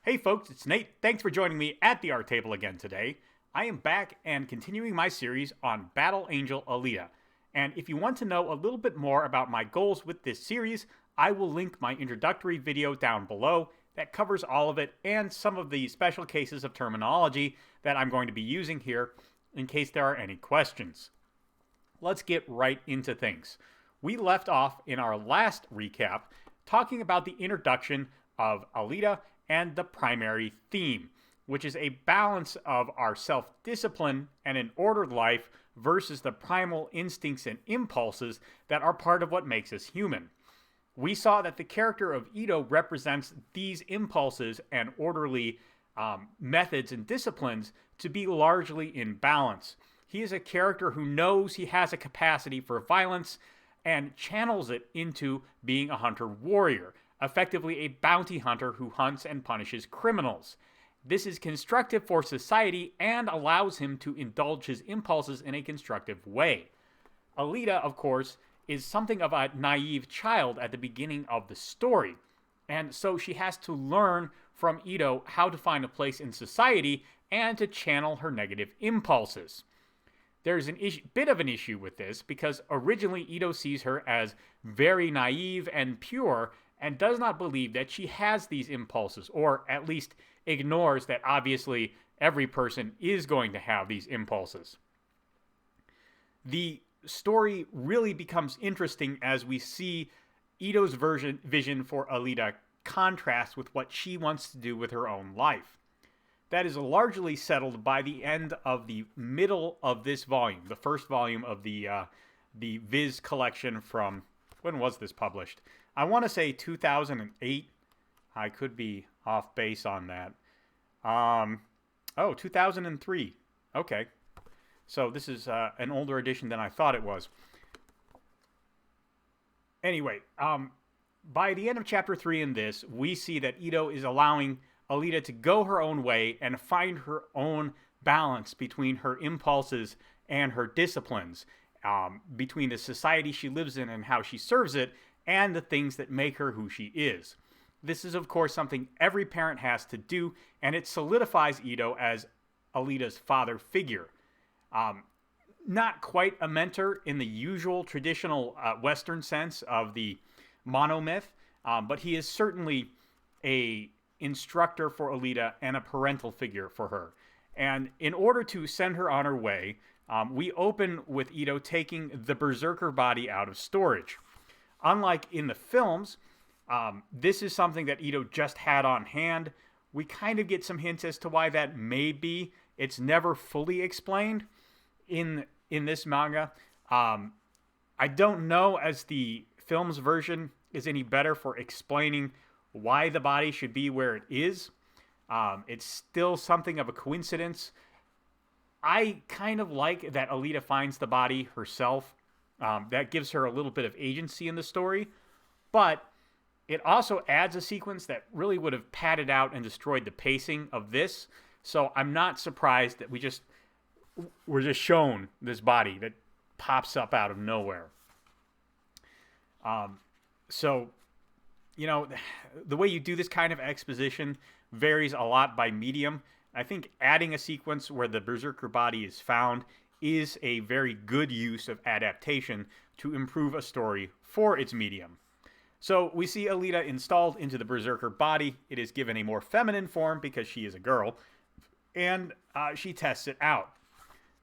Hey folks, it's Nate. Thanks for joining me at the art table again today. I am back and continuing my series on Battle Angel Alita. And if you want to know a little bit more about my goals with this series, I will link my introductory video down below that covers all of it and some of the special cases of terminology that I'm going to be using here in case there are any questions. Let's get right into things. We left off in our last recap talking about the introduction of Alita and the primary theme, which is a balance of our self-discipline and an ordered life versus the primal instincts and impulses that are part of what makes us human. We saw that the character of Ito represents these impulses and orderly methods and disciplines to be largely in balance. He is a character who knows he has a capacity for violence and channels it into being a hunter-warrior, effectively a bounty hunter who hunts and punishes criminals. This is constructive for society and allows him to indulge his impulses in a constructive way. Alita, of course, is something of a naive child at the beginning of the story, and so she has to learn from Ito how to find a place in society and to channel her negative impulses. There's a bit of an issue with this because originally Ito sees her as very naive and pure and does not believe that she has these impulses, or at least ignores that obviously every person is going to have these impulses. The story really becomes interesting as we see Ito's vision for Alita contrast with what she wants to do with her own life. That is largely settled by the end of the middle of this volume, the first volume of the Viz collection from, when was this published? I want to say 2008. I could be off base on that. 2003. Okay. So this is an older edition than I thought it was. Anyway, by the end of chapter 3 in this, we see that Ito is allowing Alita to go her own way and find her own balance between her impulses and her disciplines, between the society she lives in and how she serves it, and the things that make her who she is. This is, of course, something every parent has to do, and it solidifies Ito as Alita's father figure. Not quite a mentor in the usual traditional Western sense of the monomyth, but he is certainly a instructor for Alita and a parental figure for her. And in order to send her on her way, we open with Ito taking the Berserker body out of storage. Unlike in the films, this is something that Ito just had on hand. We kind of get some hints as to why that may be. It's never fully explained in this manga. I don't know as the film's version is any better for explaining why the body should be where it is. It's still something of a coincidence. I kind of like that Alita finds the body herself. That gives her a little bit of agency in the story. But it also adds a sequence that really would have padded out and destroyed the pacing of this. So I'm not surprised that we're just shown this body that pops up out of nowhere. So, you know, the way you do this kind of exposition varies a lot by medium. I think adding a sequence where the Berserker body is found is a very good use of adaptation to improve a story for its medium. So we see Alita installed into the Berserker body. It is given a more feminine form because she is a girl, and she tests it out.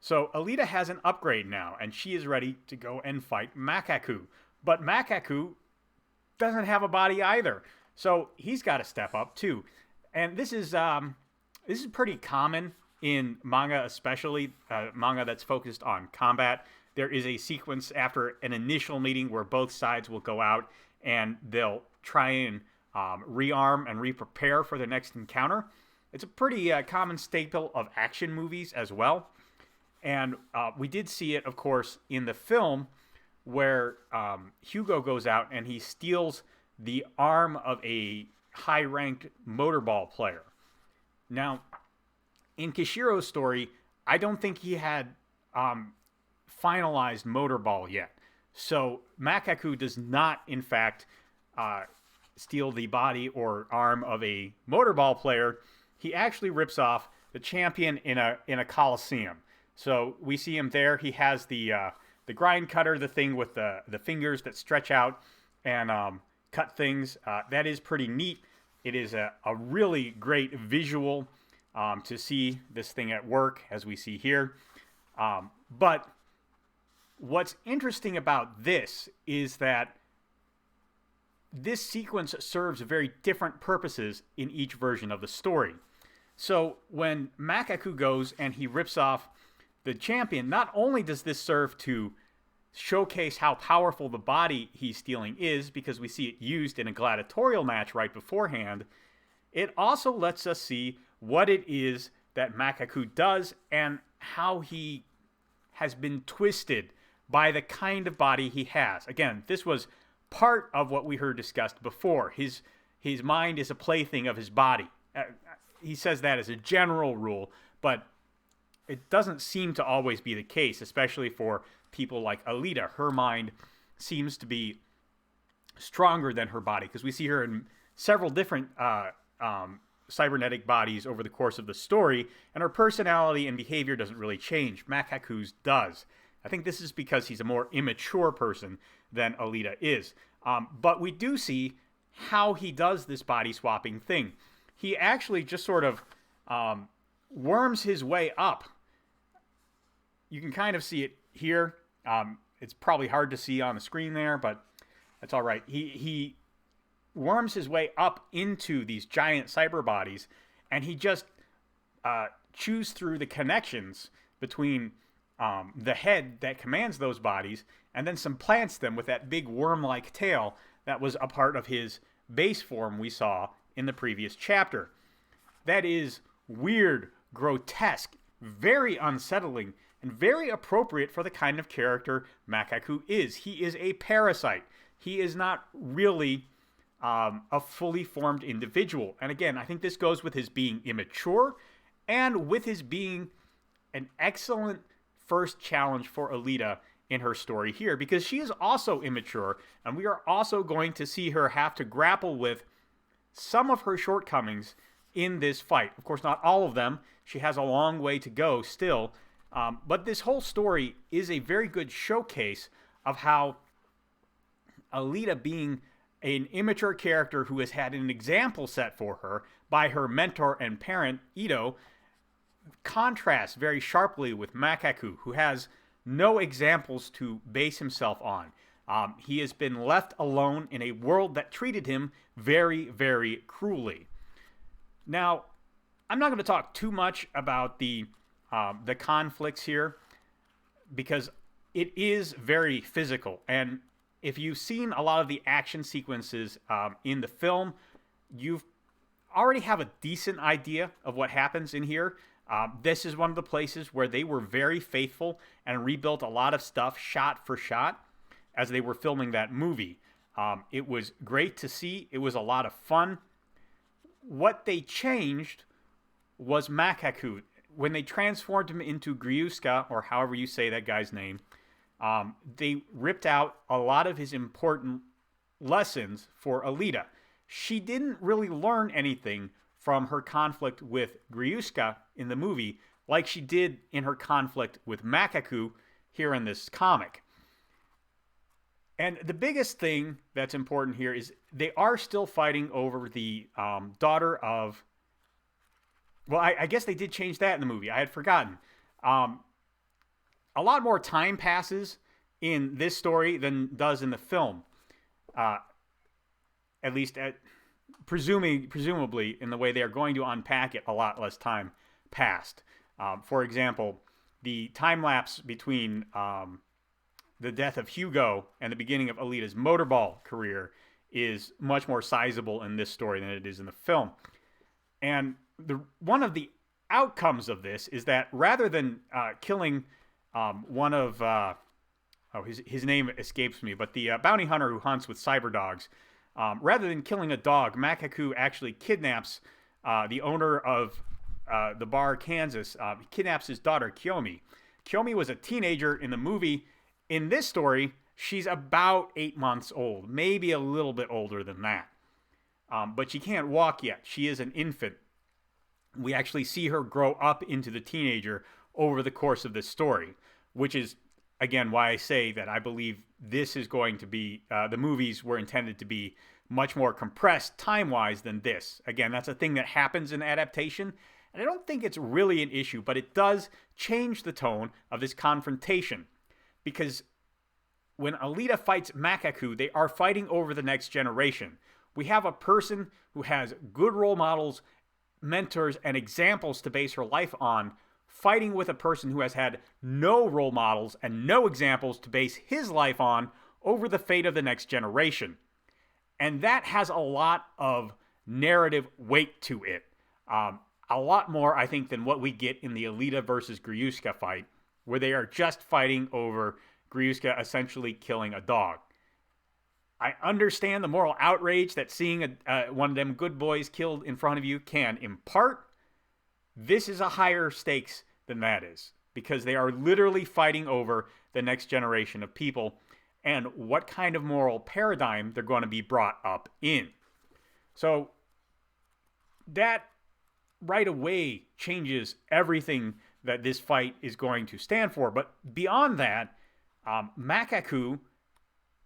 So Alita has an upgrade now, and she is ready to go and fight Makaku. But Makaku doesn't have a body either, so he's got to step up too. And this is pretty common in manga, especially manga that's focused on combat. There is a sequence after an initial meeting where both sides will go out and they'll try and rearm and re-prepare for their next encounter. It's a pretty common staple of action movies as well. And we did see it, of course, in the film where Hugo goes out and he steals the arm of a high-ranked motorball player. Now, in Kishiro's story, I don't think he had finalized motorball yet. So Makaku does not, in fact, steal the body or arm of a motorball player, he actually rips off the champion in a coliseum. So we see him there. He has the grind cutter, the thing with the fingers that stretch out and cut things. That is pretty neat. It is a really great visual to see this thing at work, as we see here. But what's interesting about this is that this sequence serves very different purposes in each version of the story. So when Makaku goes and he rips off the champion, not only does this serve to showcase how powerful the body he's stealing is, because we see it used in a gladiatorial match right beforehand, it also lets us see what it is that Makaku does and how he has been twisted by the kind of body he has. Again, this was part of what we heard discussed before. His mind is a plaything of his body. He says that as a general rule, but it doesn't seem to always be the case, especially for people like Alita. Her mind seems to be stronger than her body, because we see her in several different cybernetic bodies over the course of the story, and her personality and behavior doesn't really change. Makaku's does. I think this is because he's a more immature person than Alita is. But we do see how he does this body swapping thing. He actually just sort of worms his way up. You can kind of see it here. It's probably hard to see on the screen there, but that's all right. He worms his way up into these giant cyber bodies, and he just chews through the connections between the head that commands those bodies, and then supplants them with that big worm-like tail that was a part of his base form we saw in the previous chapter. That is weird, grotesque, very unsettling, and very appropriate for the kind of character Makaku is. He is a parasite. He is not really a fully formed individual. And again, I think this goes with his being immature and with his being an excellent first challenge for Alita in her story here, because she is also immature, and we are also going to see her have to grapple with some of her shortcomings in this fight. Of course, not all of them. She has a long way to go still. But this whole story is a very good showcase of how Alita, being an immature character who has had an example set for her by her mentor and parent, Ito, contrasts very sharply with Makaku, who has no examples to base himself on. He has been left alone in a world that treated him very, very cruelly. Now, I'm not going to talk too much about the conflicts here, because it is very physical. And if you've seen a lot of the action sequences in the film, you already have a decent idea of what happens in here. This is one of the places where they were very faithful and rebuilt a lot of stuff shot for shot as they were filming that movie. It was great to see. It was a lot of fun. What they changed was Makaku. When they transformed him into Griuska, or however you say that guy's name, they ripped out a lot of his important lessons for Alita. She didn't really learn anything from her conflict with Griuska in the movie like she did in her conflict with Makaku here in this comic. And the biggest thing that's important here is they are still fighting over the daughter of... Well, I guess they did change that in the movie. I had forgotten. A lot more time passes in this story than does in the film. At least, presumably, in the way they are going to unpack it, a lot less time passed. For example, the time lapse between the death of Hugo and the beginning of Alita's motorball career is much more sizable in this story than it is in the film. And one of the outcomes of this is that rather than killing one of... his name escapes me, but the bounty hunter who hunts with cyber dogs, rather than killing a dog, Makaku actually kidnaps the owner of the bar, Kansas. He kidnaps his daughter, Kiyomi. Kiyomi was a teenager in the movie. In this story, she's about 8 months old, maybe a little bit older than that. but she can't walk yet. She is an infant. We actually see her grow up into the teenager over the course of this story, which is, again, why I say that I believe this is going to be, the movies were intended to be much more compressed time-wise than this. Again, that's a thing that happens in adaptation, and I don't think it's really an issue, but it does change the tone of this confrontation. Because when Alita fights Makaku, they are fighting over the next generation. We have a person who has good role models, mentors, and examples to base her life on, fighting with a person who has had no role models and no examples to base his life on over the fate of the next generation. And that has a lot of narrative weight to it. A lot more, I think, than what we get in the Alita versus Griuska fight, where they are just fighting over Griuska essentially killing a dog. I understand the moral outrage that seeing one of them good boys killed in front of you can impart. This is a higher stakes than that is, because they are literally fighting over the next generation of people and what kind of moral paradigm they're going to be brought up in. So that right away changes everything that this fight is going to stand for. But beyond that, Makaku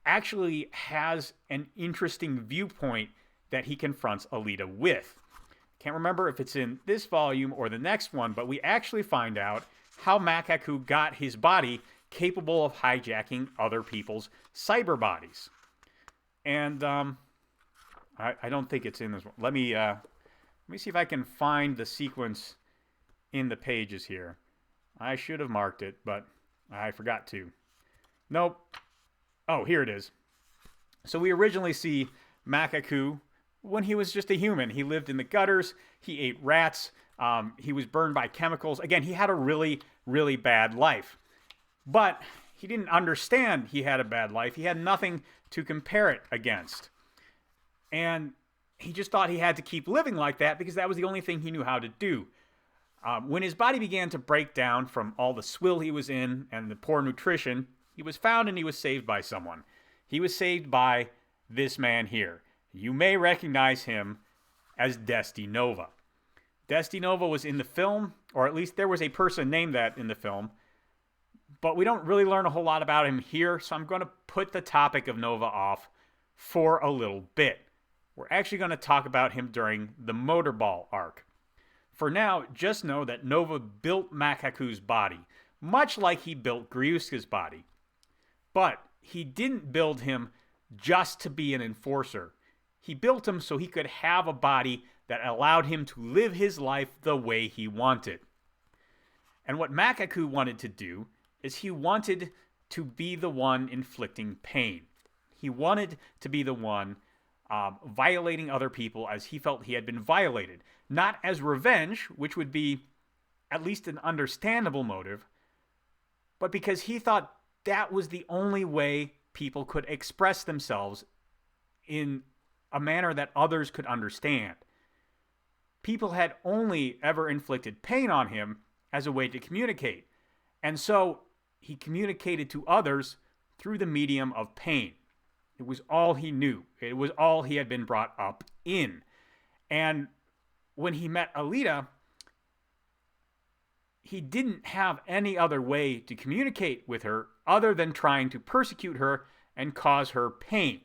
actually has an interesting viewpoint that he confronts Alita with. Can't remember if it's in this volume or the next one, but we actually find out how Makaku got his body capable of hijacking other people's cyber bodies. And I don't think it's in this one. Let me see if I can find the sequence in the pages here. I should have marked it, but I forgot to. Nope. Oh, here it is. So we originally see Makaku when he was just a human. He lived in the gutters. He ate rats. He was burned by chemicals. Again, he had a really, really bad life. But he didn't understand he had a bad life. He had nothing to compare it against. And he just thought he had to keep living like that because that was the only thing he knew how to do. When his body began to break down from all the swill he was in and the poor nutrition, he was found and he was saved by someone. He was saved by this man here. You may recognize him as Desti Nova. Desti Nova was in the film, or at least there was a person named that in the film, but we don't really learn a whole lot about him here, so I'm going to put the topic of Nova off for a little bit. We're actually going to talk about him during the Motorball arc. For now, just know that Nova built Makaku's body, much like he built Griuska's body. But he didn't build him just to be an enforcer. He built him so he could have a body that allowed him to live his life the way he wanted. And what Makaku wanted to do is he wanted to be the one inflicting pain. He wanted to be the one violating other people as he felt he had been violated. Not as revenge, which would be at least an understandable motive, but because he thought that was the only way people could express themselves in a manner that others could understand. People had only ever inflicted pain on him as a way to communicate. And so he communicated to others through the medium of pain. It was all he knew. It was all he had been brought up in. And when he met Alita, he didn't have any other way to communicate with her other than trying to persecute her and cause her pain.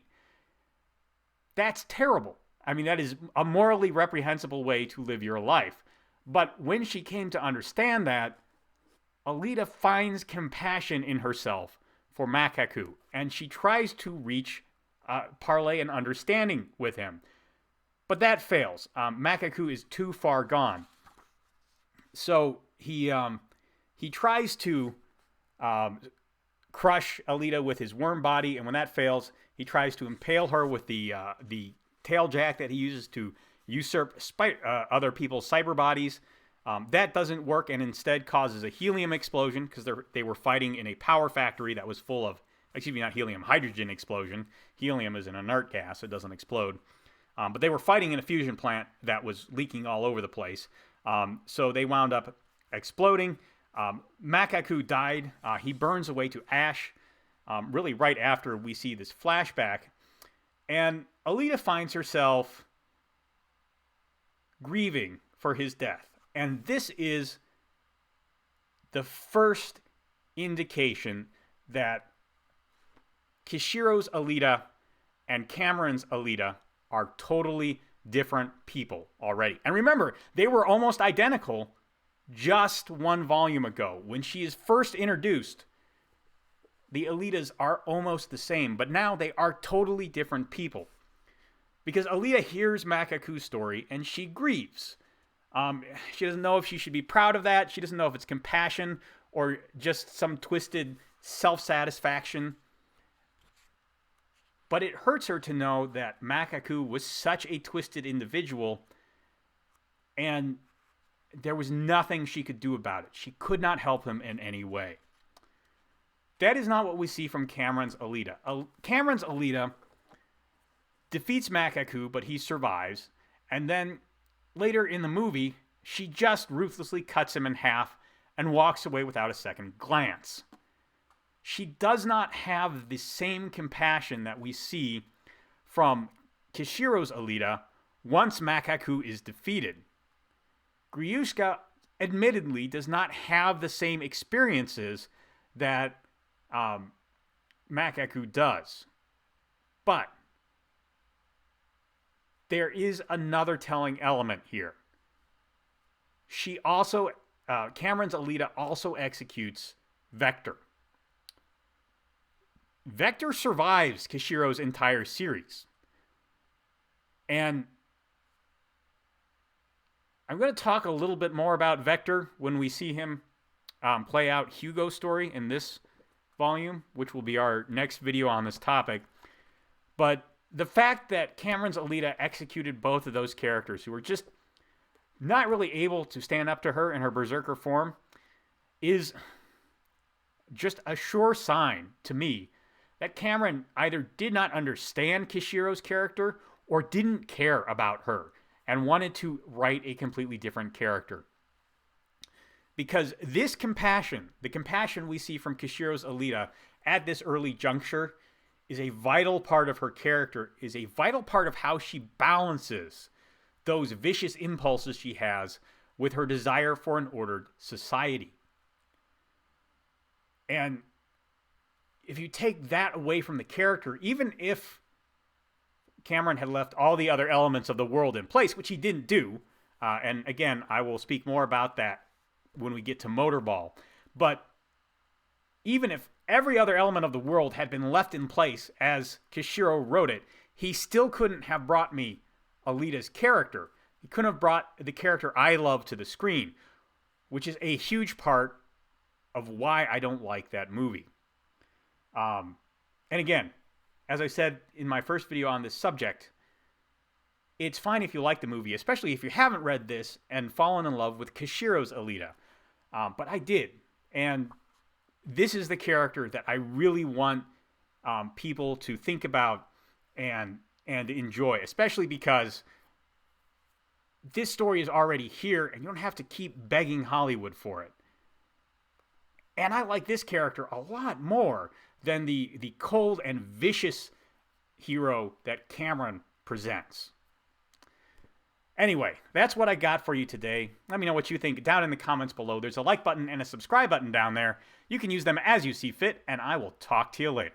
That's terrible. I mean, that is a morally reprehensible way to live your life. But when she came to understand that, Alita finds compassion in herself for Makaku, and she tries to reach parlay and understanding with him. But that fails. Makaku is too far gone. So he tries to crush Alita with his worm body, and when that fails, he tries to impale her with the tail jack that he uses to usurp other people's cyber bodies. That doesn't work and instead causes a helium explosion because they were fighting in a power factory that was full of, excuse me, not helium, hydrogen explosion. Helium is an inert gas. It doesn't explode. But they were fighting in a fusion plant that was leaking all over the place. So they wound up exploding. Makaku died. He burns away to ash really right after we see this flashback. And Alita finds herself grieving for his death. And this is the first indication that Kishiro's Alita and Cameron's Alita are totally different people already. And remember, they were almost identical just one volume ago. When she is first introduced, the Alitas are almost the same, but now they are totally different people. Because Alita hears Makaku's story and she grieves. She doesn't know if she should be proud of that. She doesn't know if it's compassion or just some twisted self-satisfaction. But it hurts her to know that Makaku was such a twisted individual and there was nothing she could do about it. She could not help him in any way. That is not what we see from Cameron's Alita. Cameron's Alita defeats Makaku, but he survives. And then later in the movie, she just ruthlessly cuts him in half and walks away without a second glance. She does not have the same compassion that we see from Kishiro's Alita once Makaku is defeated. Gryushka admittedly does not have the same experiences that Makaku does. But there is another telling element here. She also, Cameron's Alita also executes Vector. Vector survives Kishiro's entire series. And I'm going to talk a little bit more about Vector when we see him play out Hugo's story in this volume, which will be our next video on this topic. But the fact that Cameron's Alita executed both of those characters who were just not really able to stand up to her in her berserker form is just a sure sign to me that Cameron either did not understand Kishiro's character or didn't care about her and wanted to write a completely different character. Because this compassion, the compassion we see from Kishiro's Alita at this early juncture, is a vital part of her character, is a vital part of how she balances those vicious impulses she has with her desire for an ordered society. And if you take that away from the character, even if Cameron had left all the other elements of the world in place, which he didn't do, and again, I will speak more about that when we get to Motorball, but even if every other element of the world had been left in place as Kishiro wrote it, he still couldn't have brought me Alita's character. He couldn't have brought the character I love to the screen, which is a huge part of why I don't like that movie. And again, as I said in my first video on this subject, it's fine if you like the movie, especially if you haven't read this and fallen in love with Kishiro's Alita. But I did. And this is the character that I really want people to think about and enjoy, especially because this story is already here and you don't have to keep begging Hollywood for it. And I like this character a lot more than the cold and vicious hero that Cameron presents. Anyway, that's what I got for you today. Let me know what you think down in the comments below. There's a like button and a subscribe button down there. You can use them as you see fit, and I will talk to you later.